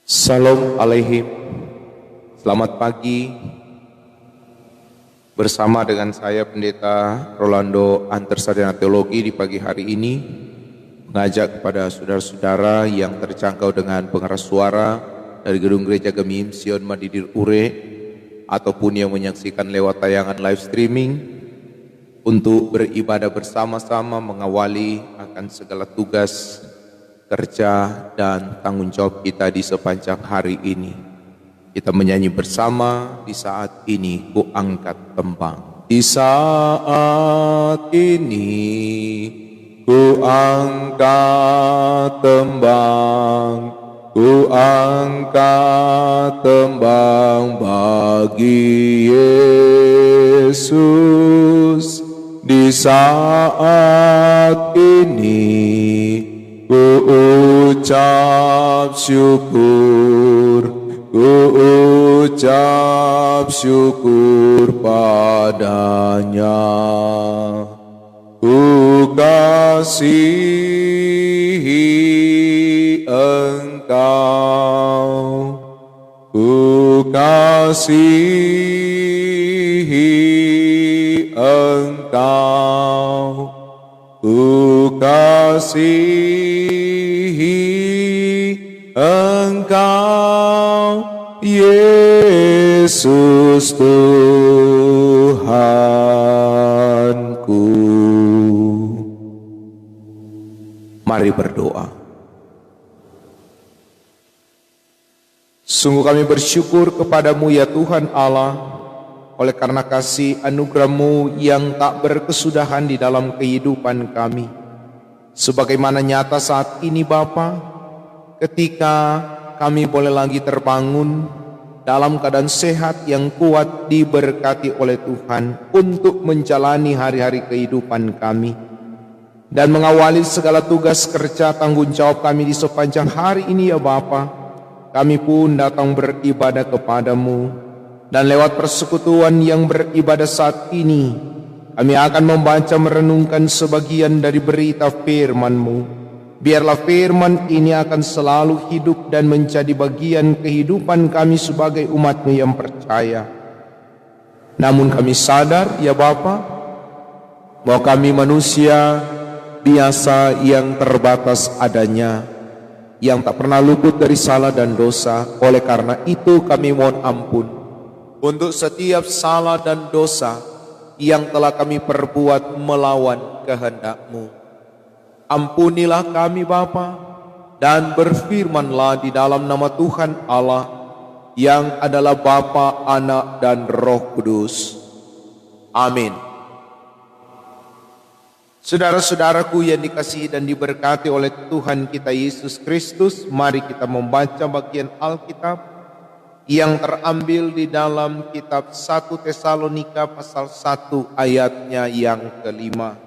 Salam alaihim. Selamat pagi. Bersama dengan saya Pendeta Rolando Antarsarjana Teologi di pagi hari ini mengajak kepada saudara-saudara yang terjangkau dengan pengeras suara dari Gedung Gereja Gemim Sion Madidir Ure ataupun yang menyaksikan lewat tayangan live streaming untuk beribadah bersama-sama mengawali akan segala tugas kerja dan tanggung jawab kita di sepanjang hari ini. Kita menyanyi bersama di saat ini, ku angkat tembang. Di saat ini ku angkat tembang, ku angkat tembang bagi Yesus. Di saat ini ku ucap syukur, ku ucap syukur padanya. Ku kasihi Engkau, ku kasihi Engkau, ku kasihi Engkau, Yesus Tuhanku. Mari berdoa. Sungguh kami bersyukur kepadamu ya Tuhan Allah, oleh karena kasih anugerah-Mu yang tak berkesudahan di dalam kehidupan kami. Sebagaimana nyata saat ini Bapa, ketika kami boleh lagi terbangun dalam keadaan sehat yang kuat diberkati oleh Tuhan untuk menjalani hari-hari kehidupan kami dan mengawali segala tugas kerja tanggung jawab kami di sepanjang hari ini ya Bapa. Kami pun datang beribadah kepadamu, dan lewat persekutuan yang beribadah saat ini kami akan membaca merenungkan sebagian dari berita firman-Mu. Biarlah firman ini akan selalu hidup dan menjadi bagian kehidupan kami sebagai umat-Mu yang percaya. Namun kami sadar ya Bapa, bahwa kami manusia biasa yang terbatas adanya, yang tak pernah luput dari salah dan dosa. Oleh karena itu kami mohon ampun untuk setiap salah dan dosa yang telah kami perbuat melawan kehendak-Mu. Ampunilah kami Bapa, dan berfirmanlah di dalam nama Tuhan Allah yang adalah Bapa, Anak, dan Roh Kudus. Amin. Saudara-saudaraku yang dikasihi dan diberkati oleh Tuhan kita Yesus Kristus, mari kita membaca bagian Alkitab yang terambil di dalam kitab 1 Tesalonika pasal 1 ayatnya yang kelima.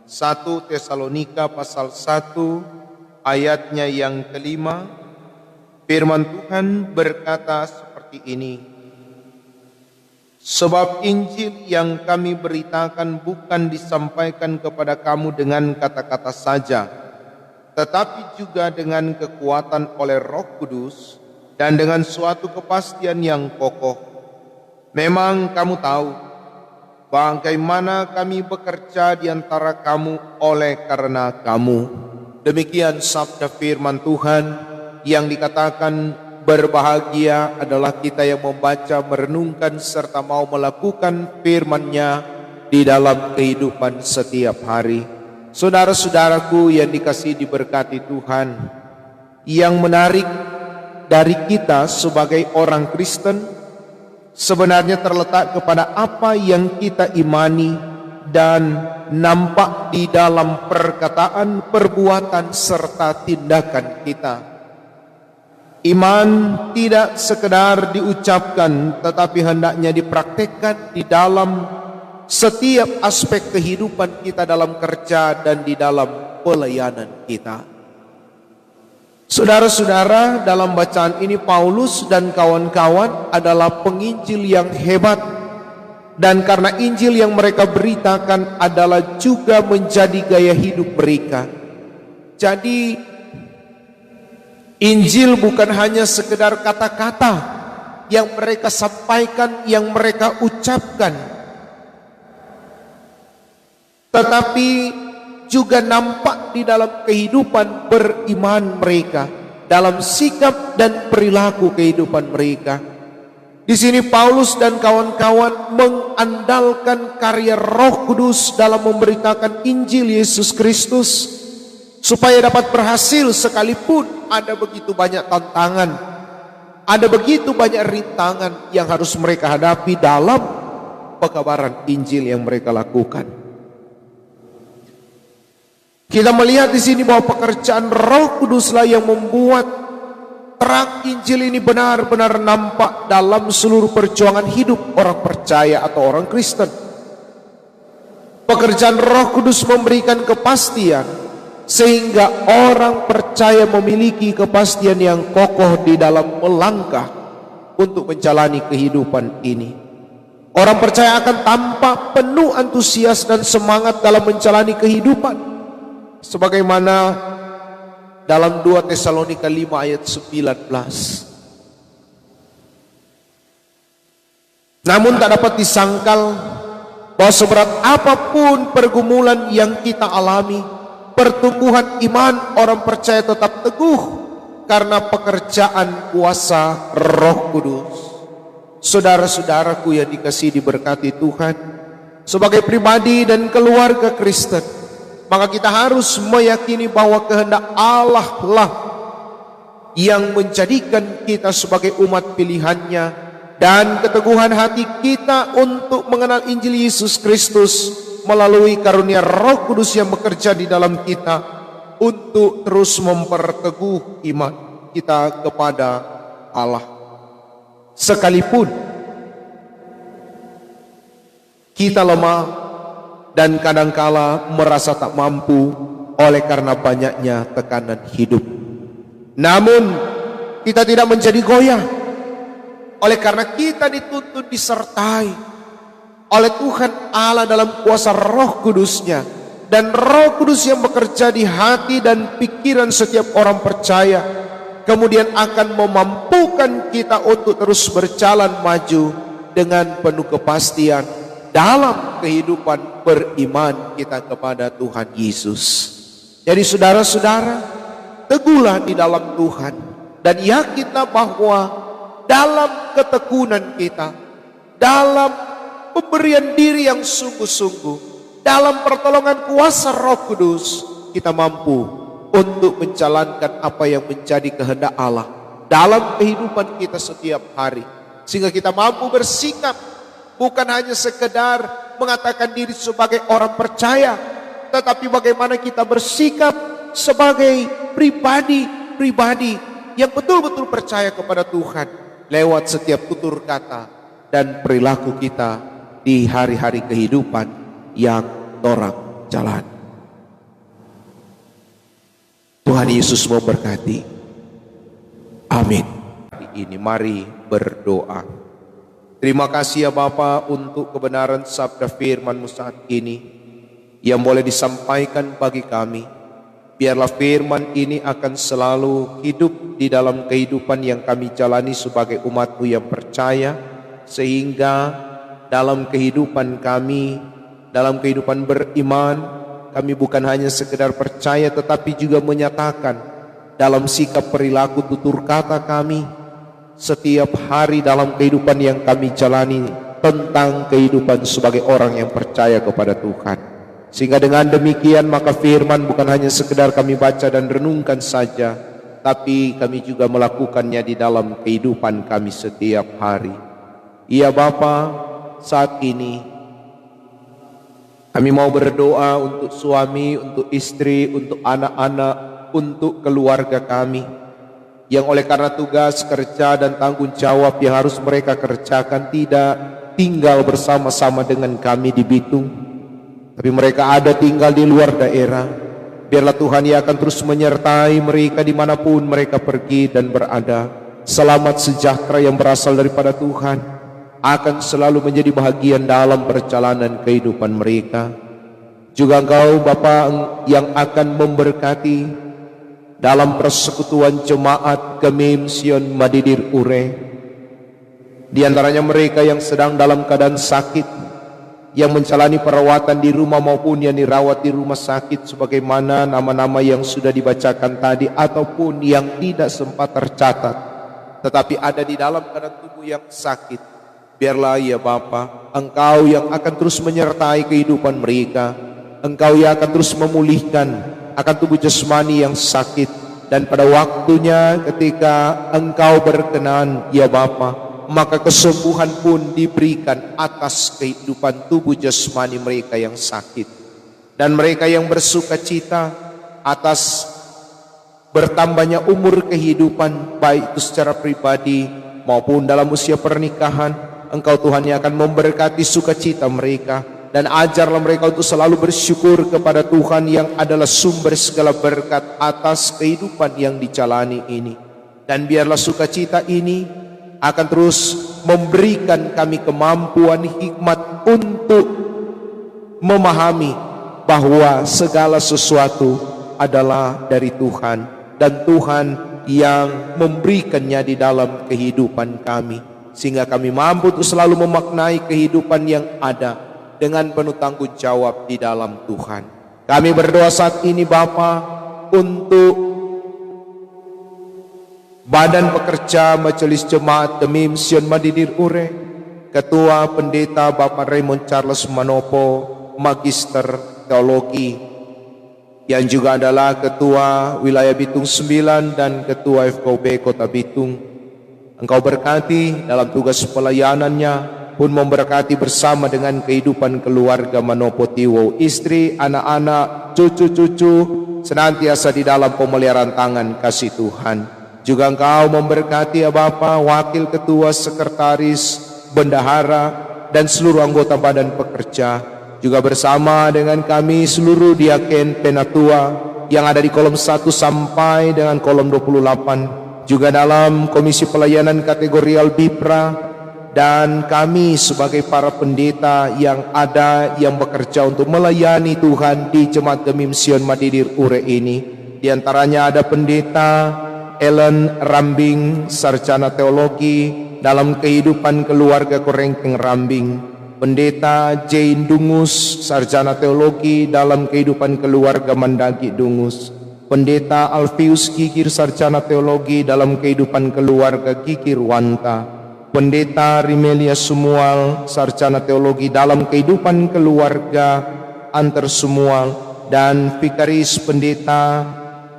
1 Tesalonika pasal 1 ayatnya yang kelima. Firman Tuhan berkata seperti ini: sebab Injil yang kami beritakan bukan disampaikan kepada kamu dengan kata-kata saja, tetapi juga dengan kekuatan oleh Roh Kudus dan dengan suatu kepastian yang kokoh. Memang kamu tahu bagaimana kami bekerja di antara kamu oleh karena kamu. Demikian sabda firman Tuhan yang dikatakan, berbahagia adalah kita yang membaca, merenungkan, serta mau melakukan firman-Nya di dalam kehidupan setiap hari. Saudara-saudaraku yang dikasihi diberkati Tuhan, yang menarik dari kita sebagai orang Kristen sebenarnya terletak kepada apa yang kita imani dan nampak di dalam perkataan, perbuatan, serta tindakan kita. Iman tidak sekedar diucapkan, tetapi hendaknya dipraktekkan di dalam setiap aspek kehidupan kita, dalam kerja dan di dalam pelayanan kita. Saudara-saudara, dalam bacaan ini Paulus dan kawan-kawan adalah penginjil yang hebat, dan karena Injil yang mereka beritakan adalah juga menjadi gaya hidup mereka. Jadi Injil bukan hanya sekedar kata-kata yang mereka sampaikan, yang mereka ucapkan, tetapi juga nampak di dalam kehidupan beriman mereka, dalam sikap dan perilaku kehidupan mereka. Di sini Paulus dan kawan-kawan mengandalkan karya Roh Kudus dalam memberitakan Injil Yesus Kristus supaya dapat berhasil sekalipun ada begitu banyak tantangan, ada begitu banyak rintangan yang harus mereka hadapi dalam pekabaran Injil yang mereka lakukan. Kita melihat di sini bahwa pekerjaan Roh Kuduslah yang membuat terang Injil ini benar-benar nampak dalam seluruh perjuangan hidup orang percaya atau orang Kristen. Pekerjaan Roh Kudus memberikan kepastian sehingga orang percaya memiliki kepastian yang kokoh di dalam melangkah untuk menjalani kehidupan ini. Orang percaya akan tampak penuh antusias dan semangat dalam menjalani kehidupan, sebagaimana dalam 2 Tesalonika 5 ayat 19. Namun tak dapat disangkal bahwa seberat apapun pergumulan yang kita alami, pertumbuhan iman orang percaya tetap teguh karena pekerjaan kuasa Roh Kudus. Saudara-saudaraku yang dikasihi diberkati Tuhan, sebagai pribadi dan keluarga Kristen, maka kita harus meyakini bahwa kehendak Allah lah yang menjadikan kita sebagai umat pilihannya, dan keteguhan hati kita untuk mengenal Injil Yesus Kristus melalui karunia Roh Kudus yang bekerja di dalam kita untuk terus memperteguh iman kita kepada Allah. Sekalipun kita lemah dan kadangkala merasa tak mampu oleh karena banyaknya tekanan hidup, namun kita tidak menjadi goyah oleh karena kita dituntun disertai oleh Tuhan Allah dalam kuasa Roh Kudusnya, dan Roh Kudus yang bekerja di hati dan pikiran setiap orang percaya kemudian akan memampukan kita untuk terus berjalan maju dengan penuh kepastian dalam kehidupan beriman kita kepada Tuhan Yesus. Jadi saudara-saudara, teguhlah di dalam Tuhan dan yakinlah bahwa dalam ketekunan kita, dalam pemberian diri yang sungguh-sungguh, dalam pertolongan kuasa Roh Kudus, kita mampu untuk menjalankan apa yang menjadi kehendak Allah dalam kehidupan kita setiap hari, sehingga kita mampu bersikap bukan hanya sekedar mengatakan diri sebagai orang percaya, tetapi bagaimana kita bersikap sebagai pribadi yang betul-betul percaya kepada Tuhan lewat setiap tutur kata dan perilaku kita di hari-hari kehidupan yang orang jalan. Tuhan Yesus memberkati. Amin. Hari ini mari berdoa. Terima kasih ya Bapa untuk kebenaran sabda firman-Mu saat ini yang boleh disampaikan bagi kami. Biarlah firman ini akan selalu hidup di dalam kehidupan yang kami jalani sebagai umat-Mu yang percaya, sehingga dalam kehidupan kami, dalam kehidupan beriman, kami bukan hanya sekedar percaya tetapi juga menyatakan dalam sikap perilaku tutur kata kami setiap hari dalam kehidupan yang kami jalani tentang kehidupan sebagai orang yang percaya kepada Tuhan. Sehingga dengan demikian maka firman bukan hanya sekedar kami baca dan renungkan saja, tapi kami juga melakukannya di dalam kehidupan kami setiap hari. Ya Bapa, saat ini kami mau berdoa untuk suami, untuk istri, untuk anak-anak, untuk keluarga kami yang oleh karena tugas, kerja dan tanggung jawab yang harus mereka kerjakan tidak tinggal bersama-sama dengan kami di Bitung, tapi mereka ada tinggal di luar daerah. Biarlah Tuhan yang akan terus menyertai mereka dimanapun mereka pergi dan berada. Selamat sejahtera yang berasal daripada Tuhan akan selalu menjadi bahagian dalam perjalanan kehidupan mereka. Juga Engkau Bapa yang akan memberkati dalam persekutuan jemaat Kemim Sion Madidir Ure. Di antaranya mereka yang sedang dalam keadaan sakit, yang menjalani perawatan di rumah maupun yang dirawat di rumah sakit, sebagaimana nama-nama yang sudah dibacakan tadi, ataupun yang tidak sempat tercatat tetapi ada di dalam keadaan tubuh yang sakit. Biarlah ya Bapa, Engkau yang akan terus menyertai kehidupan mereka, Engkau yang akan terus memulihkan akan tubuh jasmani yang sakit, dan pada waktunya ketika Engkau berkenan ya Bapa, maka kesembuhan pun diberikan atas kehidupan tubuh jasmani mereka yang sakit. Dan mereka yang bersuka cita atas bertambahnya umur kehidupan, baik itu secara pribadi maupun dalam usia pernikahan, Engkau Tuhan yang akan memberkati sukacita mereka. Dan ajarlah mereka untuk selalu bersyukur kepada Tuhan yang adalah sumber segala berkat atas kehidupan yang dijalani ini. Dan biarlah sukacita ini akan terus memberikan kami kemampuan hikmat untuk memahami bahwa segala sesuatu adalah dari Tuhan, dan Tuhan yang memberikannya di dalam kehidupan kami, sehingga kami mampu untuk selalu memaknai kehidupan yang ada dengan penuh tanggung jawab di dalam Tuhan. Kami berdoa saat ini Bapa untuk Badan Pekerja Majelis Jemaat Kemim Sion Madidir Ure, Ketua Pendeta Bapak Raymond Charles Manopo, Magister Teologi, yang juga adalah Ketua Wilayah Bitung 9 dan Ketua FKUP Kota Bitung. Engkau berkati dalam tugas pelayanannya, pun memberkati bersama dengan kehidupan keluarga Manopo Tiwo, istri, anak-anak, cucu-cucu, senantiasa di dalam pemeliharaan tangan kasih Tuhan. Juga Engkau memberkati ya Bapa, wakil ketua, sekretaris, bendahara, dan seluruh anggota badan pekerja, juga bersama dengan kami seluruh diaken penatua yang ada di kolom 1 sampai dengan kolom 28, juga dalam komisi pelayanan kategorial BIPRA, dan kami sebagai para pendeta yang ada yang bekerja untuk melayani Tuhan di Jemaat Kemim Sion Madidir Ure ini. Di antaranya ada pendeta Ellen Rambing, sarjana teologi dalam kehidupan keluarga Korengkeng Rambing, pendeta Jane Dungus, sarjana teologi dalam kehidupan keluarga Mandagi Dungus, pendeta Alfius Gigir, sarjana teologi dalam kehidupan keluarga Gigir Wanta, pendeta Rimelia Sumual, sarjana teologi dalam kehidupan keluarga Antar Sumual, dan vikaris pendeta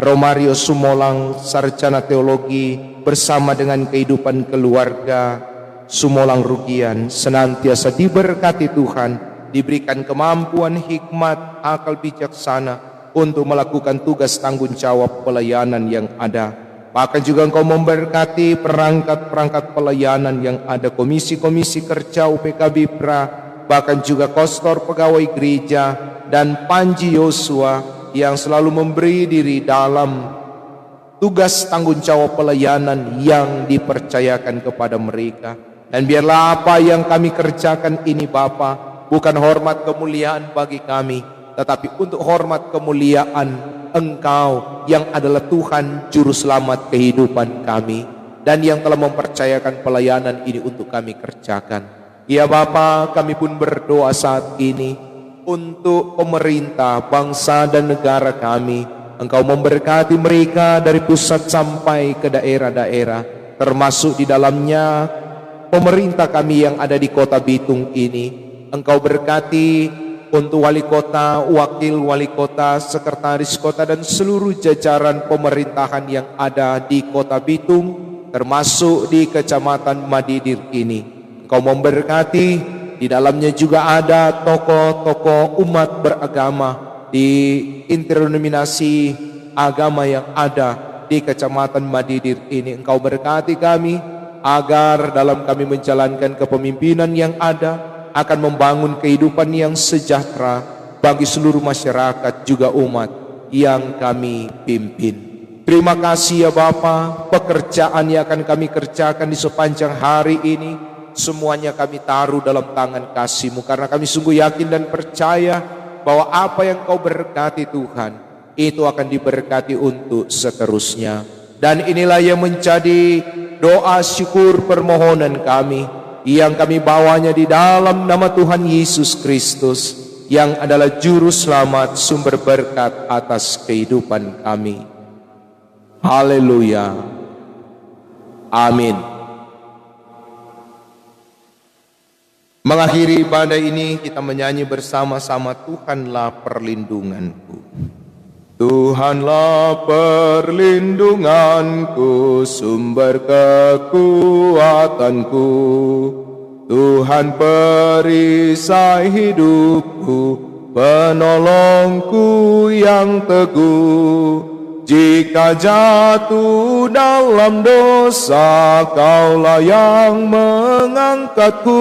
Romario Sumolang, sarjana teologi bersama dengan kehidupan keluarga Sumolang Rugian. Senantiasa diberkati Tuhan, diberikan kemampuan, hikmat, akal bijaksana untuk melakukan tugas tanggung jawab pelayanan yang ada. Bahkan juga Engkau memberkati perangkat-perangkat pelayanan yang ada, komisi-komisi kerja UPK BIPRA, bahkan juga kostor pegawai gereja dan Panji Yosua yang selalu memberi diri dalam tugas tanggung jawab pelayanan yang dipercayakan kepada mereka. Dan biarlah apa yang kami kerjakan ini Bapa, bukan hormat kemuliaan bagi kami, tetapi untuk hormat kemuliaan Engkau yang adalah Tuhan Juru Selamat kehidupan kami, dan yang telah mempercayakan pelayanan ini untuk kami kerjakan. Ya Bapa, kami pun berdoa saat ini untuk pemerintah, bangsa dan negara kami. Engkau memberkati mereka dari pusat sampai ke daerah-daerah, termasuk di dalamnya pemerintah kami yang ada di kota Bitung ini. Engkau berkati untuk wali kota, wakil wali kota, sekretaris kota, dan seluruh jajaran pemerintahan yang ada di kota Bitung, termasuk di kecamatan Madidir ini. Engkau memberkati, di dalamnya juga ada tokoh-tokoh umat beragama di interdenominasi agama yang ada di kecamatan Madidir ini. Engkau berkati kami agar dalam kami menjalankan kepemimpinan yang ada akan membangun kehidupan yang sejahtera bagi seluruh masyarakat juga umat yang kami pimpin. Terima kasih ya Bapa, pekerjaan yang akan kami kerjakan di sepanjang hari ini semuanya kami taruh dalam tangan kasih-Mu, karena kami sungguh yakin dan percaya bahwa apa yang Kau berkati Tuhan itu akan diberkati untuk seterusnya. Dan inilah yang menjadi doa syukur permohonan kami, yang kami bawanya di dalam nama Tuhan Yesus Kristus, yang adalah juru selamat, sumber berkat atas kehidupan kami. Haleluya. Amin. Mengakhiri ibadah ini, kita menyanyi bersama-sama, Tuhanlah perlindunganku. Tuhanlah perlindunganku, sumber kekuatanku. Tuhan perisai hidupku, penolongku yang teguh. Jika jatuh dalam dosa, Kaulah yang mengangkatku.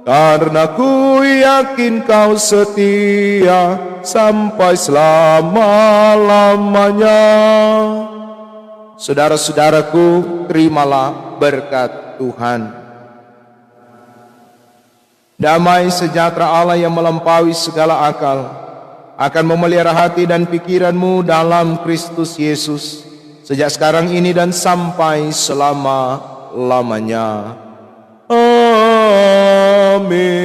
Karena ku yakin Kau setia sampai selama-lamanya. Saudara-saudaraku, terimalah berkat Tuhan. Damai sejahtera Allah yang melampaui segala akal akan memelihara hati dan pikiranmu dalam Kristus Yesus, sejak sekarang ini dan sampai selama-lamanya. Amin.